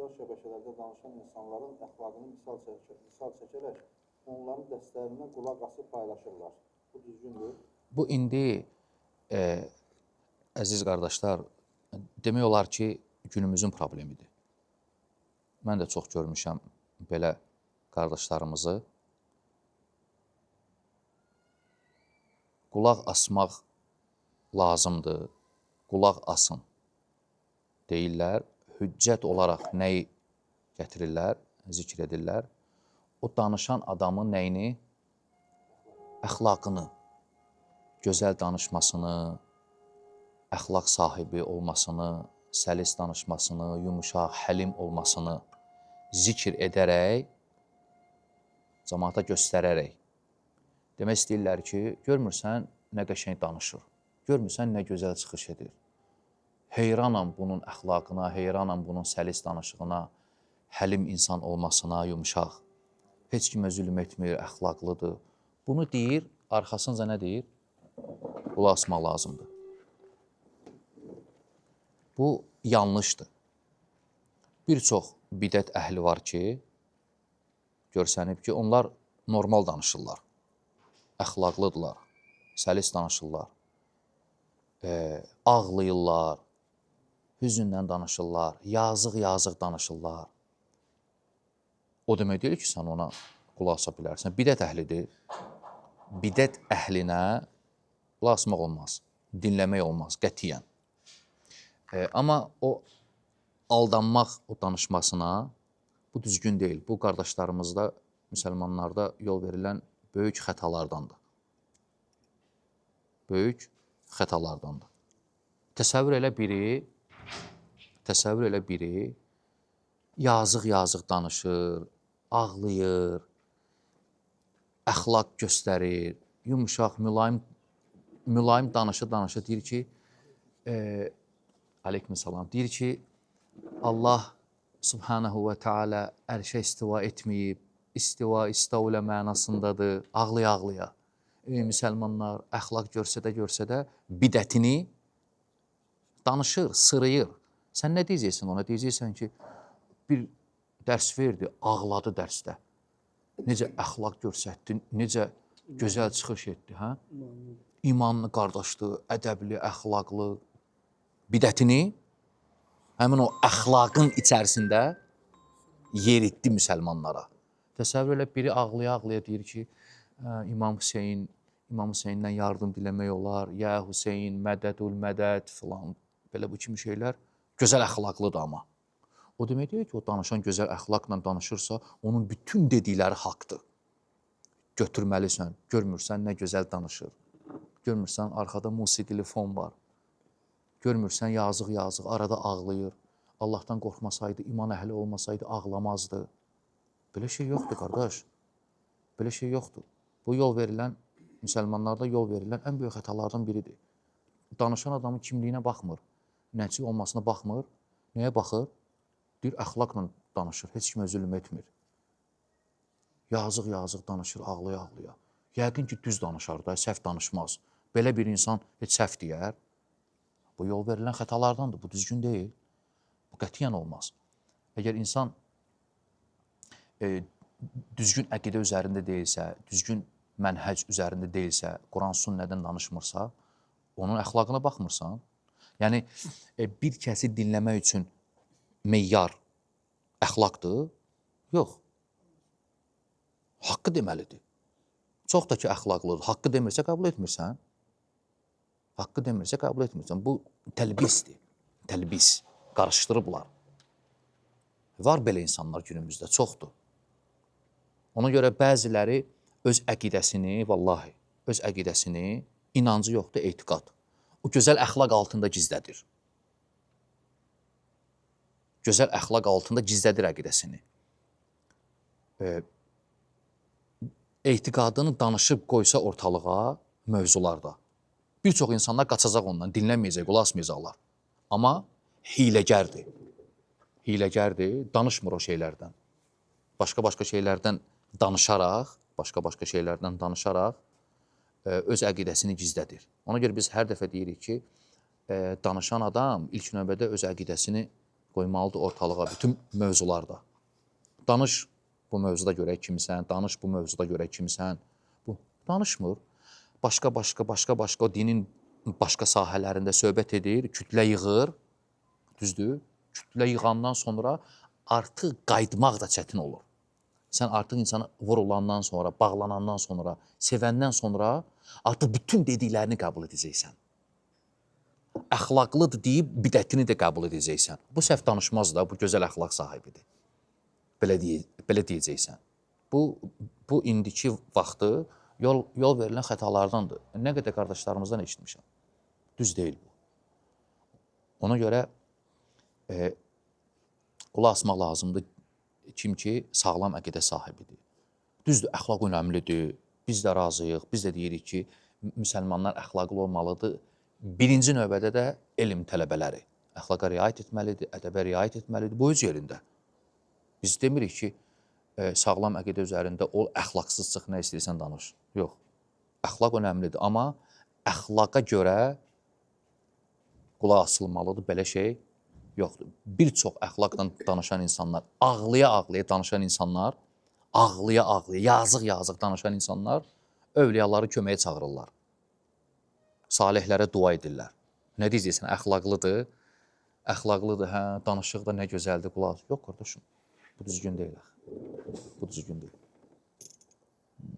sosial şəbəkələrdə danışan insanların əxlaqını misal çəkərək onların dəstlərinə qulaq asıb paylaşırlar. Bu düzgündür. Bu indi, əziz qardaşlar, demək olar ki, günümüzün problemidir. Mən də çox görmüşəm belə qardaşlarımızı. Qulaq asmaq lazımdır, qulaq asın deyirlər. Hüccət olaraq nəyi gətirirlər, zikr edirlər? O danışan adamın nəyini? Əxlaqını, gözəl danışmasını, əxlaq sahibi olmasını, səlis danışmasını, yumuşaq, həlim olmasını zikr edərək, cəmaata göstərərək. Demək istəyirlər ki, görmürsən nə qəşəng danışır, görmürsən nə gözəl çıxış edir. Heyranam bunun əxlaqına, heyranam bunun səlis danışığına, həlim insan olmasına, yumuşaq. Heç kimə zülm etmir, əxlaqlıdır. Bunu deyir, arxasınca nə deyir? Qulaq asmaq lazımdır. Bu yanlışdır. Bir çox bidət əhli var ki, görsənib ki, onlar normal danışırlar, əxlaqlıdırlar, səlis danışırlar, ağlayırlar, hüzündən danışırlar, yazıq-yazıq danışırlar. O demək deyil ki, sən ona qulaq asa bilərsən. Bidət əhlidir. Bidət əhlinə qulaq asmaq olmaz, dinləmək olmaz, qətiyyən. Amma o aldanmaq o danışmasına bu düzgün deyil. Bu qardaşlarımızda, müsəlmanlarda yol verilən böyük xətalardandır. Böyük xətalardandır. Təsəvvür elə biri yazıq-yazıq danışır, ağlayır, əxlaq göstərir, yumuşaq, mülayim danışır, deyir ki, aleykümselam, deyir ki, Allah subhanahu və teala ərşə istiva etməyib, istiva, istavlə mənasındadır, ağlaya-ağlaya. Ey müsəlmanlar, əxlaq görsə də bidətini danışır, sırıyır. Sən nə deyəcəksən ona? Deyəcəksən ki, bir dərs verdi, ağladı dərsdə. Necə əxlaq görsətdi, necə gözəl çıxış etdi, hə? İmanlı qardaşdır, ədəbli, əxlaqlı. Bidətini həmin o əxlaqın içərisində yeritdi müsəlmanlara. Təsəvvür elə biri ağlaya-ağlaya deyir ki, İmam Hüseyndən yardım diləmək olar, ya Hüseyin, mədədül mədəd filan, belə bu kimi şeylər gözəl əxlaqlıdır amma. O demək deyir ki, o danışan gözəl əxlaqla danışırsa, onun bütün dedikləri haqdır. Götürməlisən, görmürsən nə gözəl danışır. Görmürsən, arxada musiqili fon var. Görmürsən, yazıq-yazıq, arada ağlayır. Allahdan qorxmasaydı, iman əhli olmasaydı ağlamazdı. Belə şey yoxdur, qardaş. Belə şey yoxdur. Bu yol verilən, müsəlmanlarda yol verilən ən böyük xətalardan biridir. Danışan adamın kimliyinə baxmır, nəçi olmasına baxmır. Nəyə baxır? Deyir, əxlaqla danışır, heç kimə zülm etmir. Yazıq-yazıq danışır, ağlaya-ağlaya. Yəqin ki, düz danışar da, səhv danışmaz. Belə bir insan heç səhv deyər. Bu yol verilən xətalardandır, bu düzgün deyil. Bu qətiyyən olmaz. Əgər insan düzgün əqidə üzərində deyilsə, düzgün mənhəc üzərində deyilsə, Quran sünnədən danışmırsa, onun əxlaqına baxmırsan. Yəni, bir kəsi dinləmək üçün meyyar əxlaqdır? Yox. Haqqı deməlidir. Çox da ki, əxlaqlıdır. Haqqı demirsə, qəbul etmirsən. Haqqı demirsə, qəbul etmirsən. Bu təlbisdir. Təlbis. Qarışdırıblar. Var belə insanlar günümüzdə, çoxdur. Ona görə bəziləri öz əqidəsini, vallahi, öz əqidəsini, inancı yoxdur, etiqad. O gözəl əxlaq altında gizlədir. Gözəl əxlaq altında gizlədir əqidəsini. Etiqadını danışıb qoysa ortalığa mövzularda. Bir çox insanlar qaçacaq ondan, dinləməyəcək, qulaq asmayacaqlar. Amma hiləgərdir. Hiləgərdir, danışmır o şeylərdən. Başqa-başqa şeylərdən danışaraq, öz əqidəsini gizlədir. Ona görə biz hər dəfə deyirik ki, danışan adam ilk növbədə öz əqidəsini qoymalıdır ortalığa bütün mövzularda. Danış bu mövzuda görə kimsən, danış bu mövzuda görə kimsən. Bu danışmır. Başqa o dinin başqa sahələrində söhbət edir, kütlə yığır. Düzdür? Kütlə yığandan sonra artıq qayıtmaq da çətin olur. Sən artıq insana vurulandan sonra, bağlanandan sonra, sevəndən sonra artıq bütün dediklərini qəbul edəcəksən. Əxlaqlıdır deyib bidətini də qəbul edəcəksən. Bu səhv danışmaz da, bu gözəl əxlaq sahibidir. Belə deyəcəksən. Bu indiki vaxtı yol verilən xətalardandır. Nə qədər qardaşlarımızdan eşitmişəm. Düz deyil bu. Ona görə qulaq asmaq lazımdır kim ki sağlam əqidə sahibidir. Düzdür, əxlaq önəmlidir. Biz də razıyıq. Biz də deyirik ki, müsəlmanlar əxlaqlı olmalıdır. Birinci növbədə də elm tələbələri əxlaqa riayət etməlidir, ədəbə riayət etməlidir. Bu öz yerində. Biz demirik ki, sağlam əqidə üzərində ol, əxlaqsız çıx, nə istəyirsən danış. Yox, əxlaq önəmlidir. Amma əxlaqa görə qulaq asılmalıdır, belə şey yoxdur. Bir çox əxlaqla danışan insanlar, ağlaya-ağlaya danışan insanlar, ağlaya-ağlaya, yazıq-yazıq danışan insanlar övliyaları köməyə çağırırlar. Salihlərə dua edirlər. Nə deyəcəksən, əxlaqlıdır, hə, danışıq da nə gözəldir, qulaq. Yox, qardaşım, bu düzgün deyil. Bu düzgün deyil.